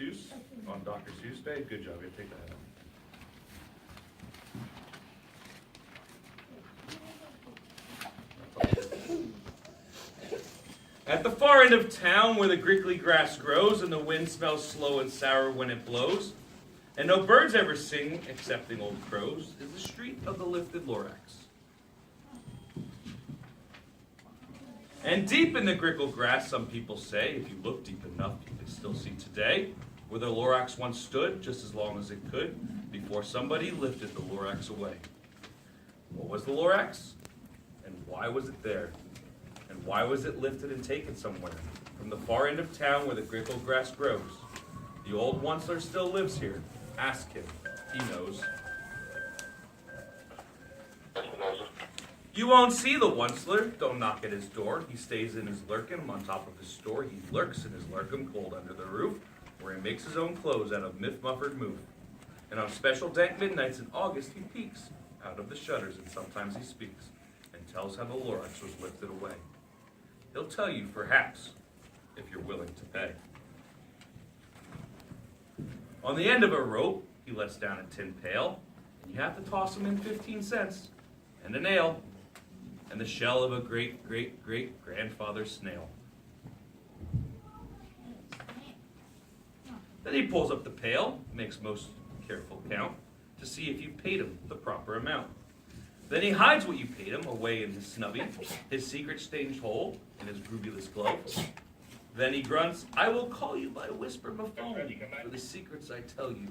Seuss on Dr. Seuss Day. Good job. You take that out. At the far end of town where the grickly grass grows and the wind smells slow and sour when it blows, and no birds ever sing excepting old crows, is the street of the lifted Lorax. And deep in the grickle grass, some people say, if you look deep enough, you can still see today where the Lorax once stood just as long as it could before somebody lifted the Lorax away. What was the Lorax? And why was it there? And why was it lifted and taken somewhere? From the far end of town where the grickle grass grows. The old Onceler still lives here. Ask him. He knows. You won't see the Onceler. Don't knock at his door. He stays in his lurkin on top of his store. He lurks in his lurkin cold under the roof, where he makes his own clothes out of myth-muffered moof. And on special dank midnights in August, he peeks out of the shutters, and sometimes he speaks and tells how the Lorax was lifted away. He'll tell you, perhaps, if you're willing to pay. On the end of a rope, he lets down a tin pail, and you have to toss him in 15 cents, and a nail, and the shell of a great-great-great-grandfather snail. Then he pulls up the pail, makes most careful count, to see if you paid him the proper amount. Then he hides what you paid him away in his snubby, his secret-stained hole in his groovyless glove. Then he grunts, I will call you by whisper before, for the secrets I tell you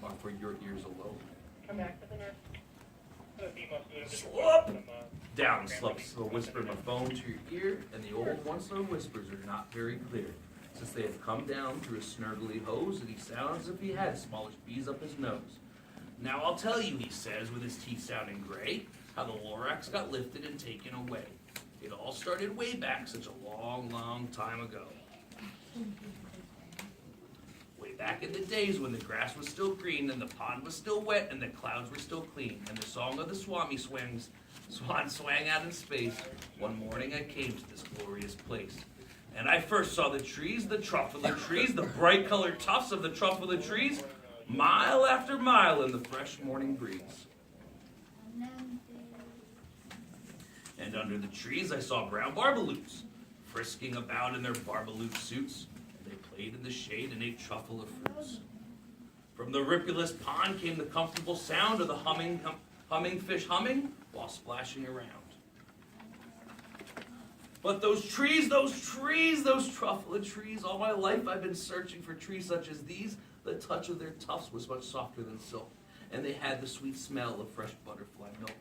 are for your ears alone. Come back to the nurse. Slop! Down slops the whisper phone to your ear, and the old Onceler whispers are not very clear, since they have come down through a snurgly hose, and he sounds as if he had smallish bees up his nose. Now I'll tell you, he says, with his teeth sounding gray, how the Lorax got lifted and taken away. It all started way back such a long, long time ago. Way back in the days when the grass was still green and the pond was still wet and the clouds were still clean and the song of the swan swang out in space, one morning I came to this glorious place. And I first saw the trees, the trunk of the trees, the bright colored tufts of the trunk of the trees, mile after mile in the fresh morning breeze. And under the trees I saw brown barbaloots, frisking about in their barbaloot suits, and they played in the shade and ate truffle of fruits. From the ripulous pond came the comfortable sound of the humming fish humming while splashing around. But those trees, those truffle of trees, all my life I've been searching for trees such as these. The touch of their tufts was much softer than silk, and they had the sweet smell of fresh butterfly milk.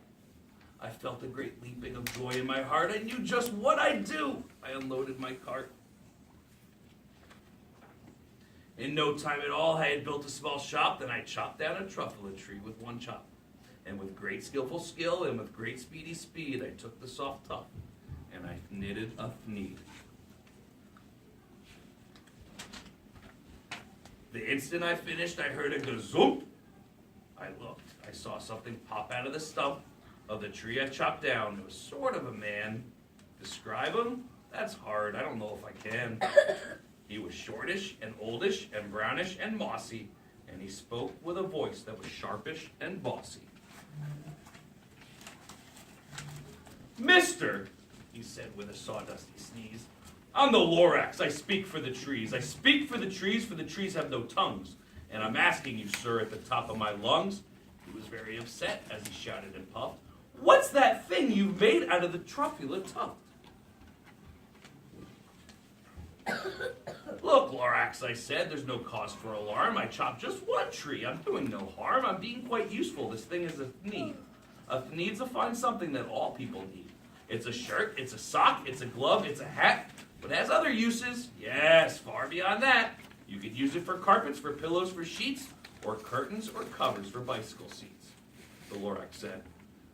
I felt a great leaping of joy in my heart. I knew just what I'd do. I unloaded my cart. In no time at all, I had built a small shop. Then I chopped down a truffle tree with one chop. And with great skillful skill and with great speedy speed, I took the soft tuft and I knitted a thneed. The instant I finished, I heard a gazoop. I looked. I saw something pop out of the stump of the tree I chopped down. It was sort of a man. Describe him? That's hard. I don't know if I can. He was shortish and oldish and brownish and mossy, and he spoke with a voice that was sharpish and bossy. Mister, he said with a sawdusty sneeze, I'm the Lorax. I speak for the trees. I speak for the trees have no tongues. And I'm asking you, sir, at the top of my lungs. He was very upset as he shouted and puffed. What's that thing you've made out of the truffula tuft? Look, Lorax, I said, there's no cause for alarm. I chopped just one tree. I'm doing no harm. I'm being quite useful. This thing is a thneed. A thneed's a fine something that all people need. It's a shirt, it's a sock, it's a glove, it's a hat, but it has other uses. Yes, far beyond that. You could use it for carpets, for pillows, for sheets, or curtains or covers for bicycle seats. The Lorax said,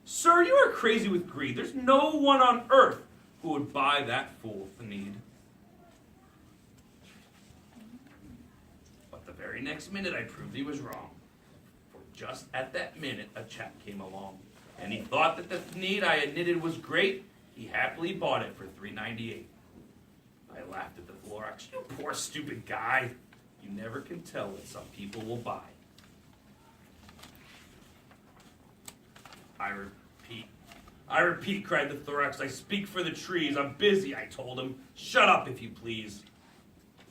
Sir, you are crazy with greed. There's no one on earth who would buy that fool thneed. But the very next minute I proved he was wrong. For just at that minute a chap came along, and he thought that the thneed I had knitted was great. He happily bought it for $3.98. I laughed at the Lorax. You poor stupid guy. You never can tell what some people will buy. I repeat, cried the Thorax. I speak for the trees. I'm busy, I told him. Shut up, if you please.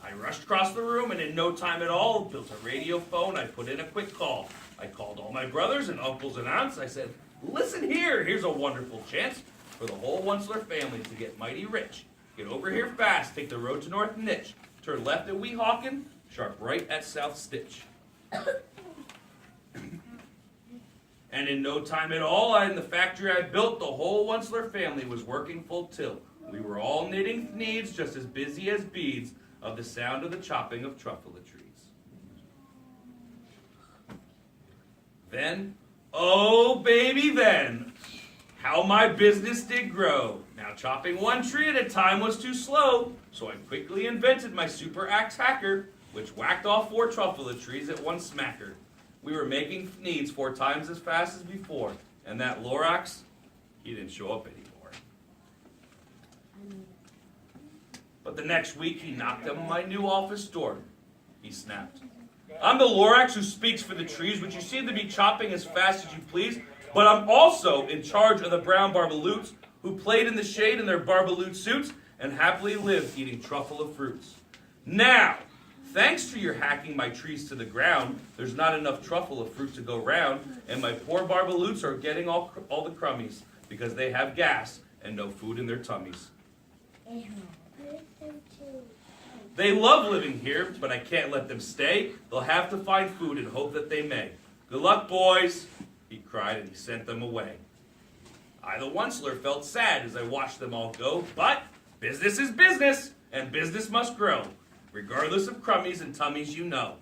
I rushed across the room, and in no time at all, built a radio phone. I put in a quick call. I called all my brothers and uncles and aunts. I said, listen here, here's a wonderful chance for the whole Onceler family to get mighty rich. Get over here fast, take the road to North Nitch. Turn left at Weehawken, sharp right at South Stitch. And in no time at all, in the factory I built, the whole Onceler family was working full tilt. We were all knitting thneeds, just as busy as beads, of the sound of the chopping of truffle trees. Then, oh baby then, how my business did grow. Now chopping one tree at a time was too slow, so I quickly invented my super axe hacker, which whacked off 4 truffle trees at one smacker. We were making thneeds 4 times as fast as before, and that Lorax, he didn't show up anymore. But the next week he knocked on my new office door. He snapped, I'm the Lorax who speaks for the trees, which you seem to be chopping as fast as you please, but I'm also in charge of the brown barbaloots who played in the shade in their barbaloot suits and happily lived eating truffle of fruits. Now, thanks to your hacking my trees to the ground, there's not enough truffle of fruit to go round, and my poor barbaloots are getting all the crummies because they have gas and no food in their tummies. They love living here, but I can't let them stay. They'll have to find food and hope that they may. Good luck, boys, he cried, and he sent them away. I, the Onceler, felt sad as I watched them all go, but business is business, and business must grow, regardless of crummies and tummies you know.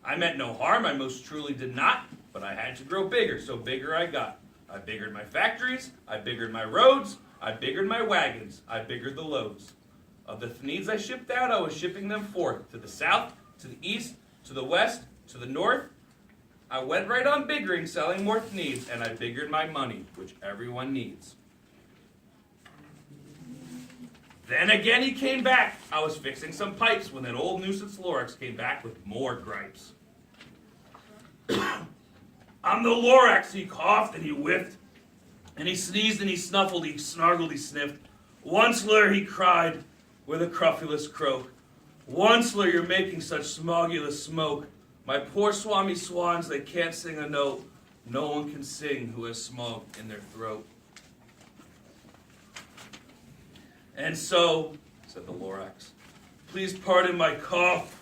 I meant no harm, I most truly did not, but I had to grow bigger, so bigger I got. I biggered my factories, I biggered my roads, I biggered my wagons, I biggered the loads. Of the thneeds I shipped out, I was shipping them forth, to the south, to the east, to the west, to the north. I went right on biggering, selling more thneeds, and I biggered my money, which everyone needs. Then again he came back. I was fixing some pipes when that old nuisance Lorax came back with more gripes. I'm the Lorax, he coughed and he whiffed, and he sneezed and he snuffled, he snargled, he sniffed. Onceler, he cried with a cruffulous croak. Onceler, you're making such smogulous smoke. My poor swami swans, they can't sing a note. No one can sing who has smog in their throat. And so, said the Lorax, please pardon my cough.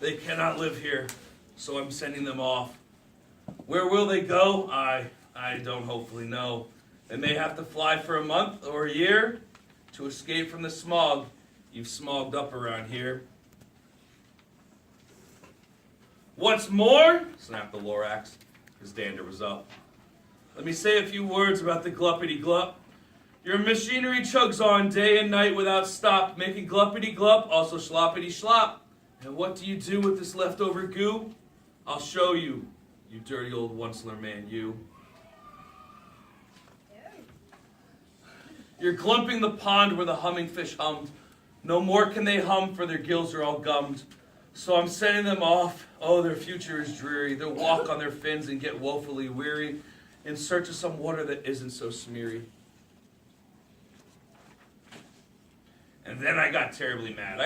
They cannot live here, so I'm sending them off. Where will they go? I don't hopefully know. They may have to fly for a month or a year to escape from the smog you've smogged up around here. What's more, snapped the Lorax, his dander was up, let me say a few words about the gluppity-glup. Your machinery chugs on day and night without stop, making gluppity-glup, also sloppity-slop. And what do you do with this leftover goo? I'll show you, you dirty old Onceler man, you. You're glumping the pond where the humming fish hummed. No more can they hum, for their gills are all gummed. So I'm sending them off. Oh, their future is dreary. They'll walk on their fins and get woefully weary in search of some water that isn't so smeary. And then I got terribly mad.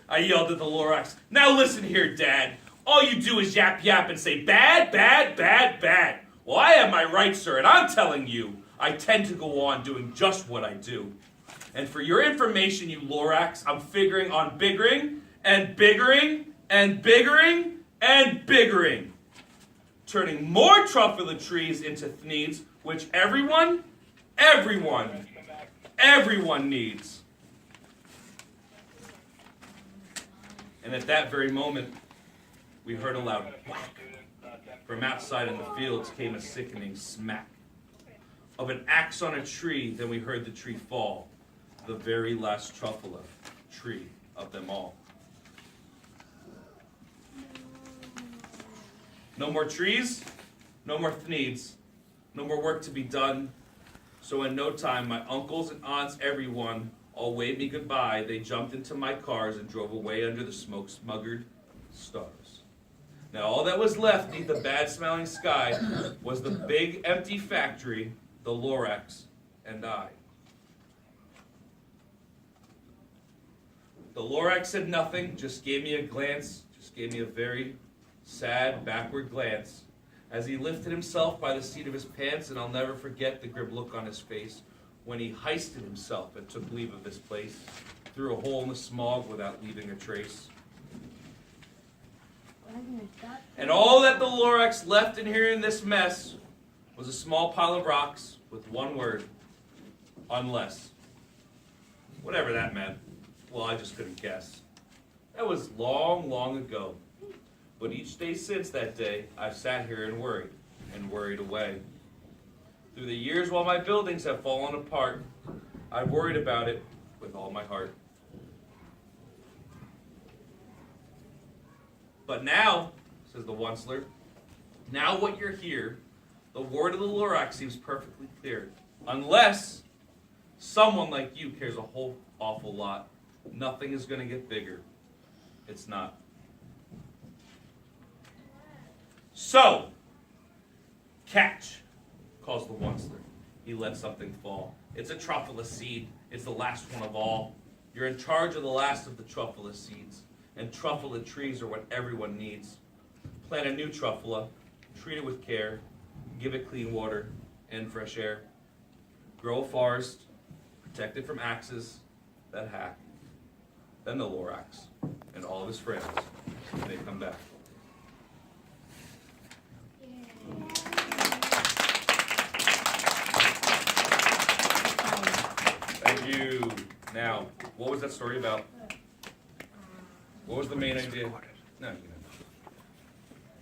I yelled at the Lorax, now listen here, Dad. All you do is yap yap and say bad, bad, bad, bad. Well, I have my rights, sir, and I'm telling you, I tend to go on doing just what I do. And for your information, you Lorax, I'm figuring on biggering and biggering and biggering and biggering. Turning more truffle trees into thneeds, which everyone needs. And at that very moment, we heard a loud whack. From outside in the fields came a sickening smack of an axe on a tree. Then we heard the tree fall, the very last truffle tree of them all. No more trees, no more thneeds, no more work to be done. So in no time, my uncles and aunts, everyone, all waved me goodbye. They jumped into my cars and drove away under the smoke-smuggered stars. Now all that was left beneath the bad-smelling sky was the big empty factory, the Lorax, and I. The Lorax said nothing, just gave me a glance, just gave me a very sad, backward glance as he lifted himself by the seat of his pants, and I'll never forget the grim look on his face when he hoisted himself and took leave of this place, through a hole in the smog without leaving a trace. And all that the Lorax left in here in this mess was a small pile of rocks with one word, unless. Whatever that meant. Well, I just couldn't guess. That was long, long ago. But each day since that day, I've sat here and worried away. Through the years while my buildings have fallen apart, I've worried about it with all my heart. But now, says the Onceler, now what you're here, the word of the Lorax seems perfectly clear. Unless someone like you cares a whole awful lot, nothing is going to get bigger. It's not. So, catch, calls the Onceler. He lets something fall. It's a truffula seed. It's the last one of all. You're in charge of the last of the truffula seeds. And truffula trees are what everyone needs. Plant a new truffula, treat it with care, give it clean water and fresh air. Grow a forest, protect it from axes that hack. Then the Lorax and all of his friends may come back. Thank you. Now, what was that story about? What was the main idea? No, you know.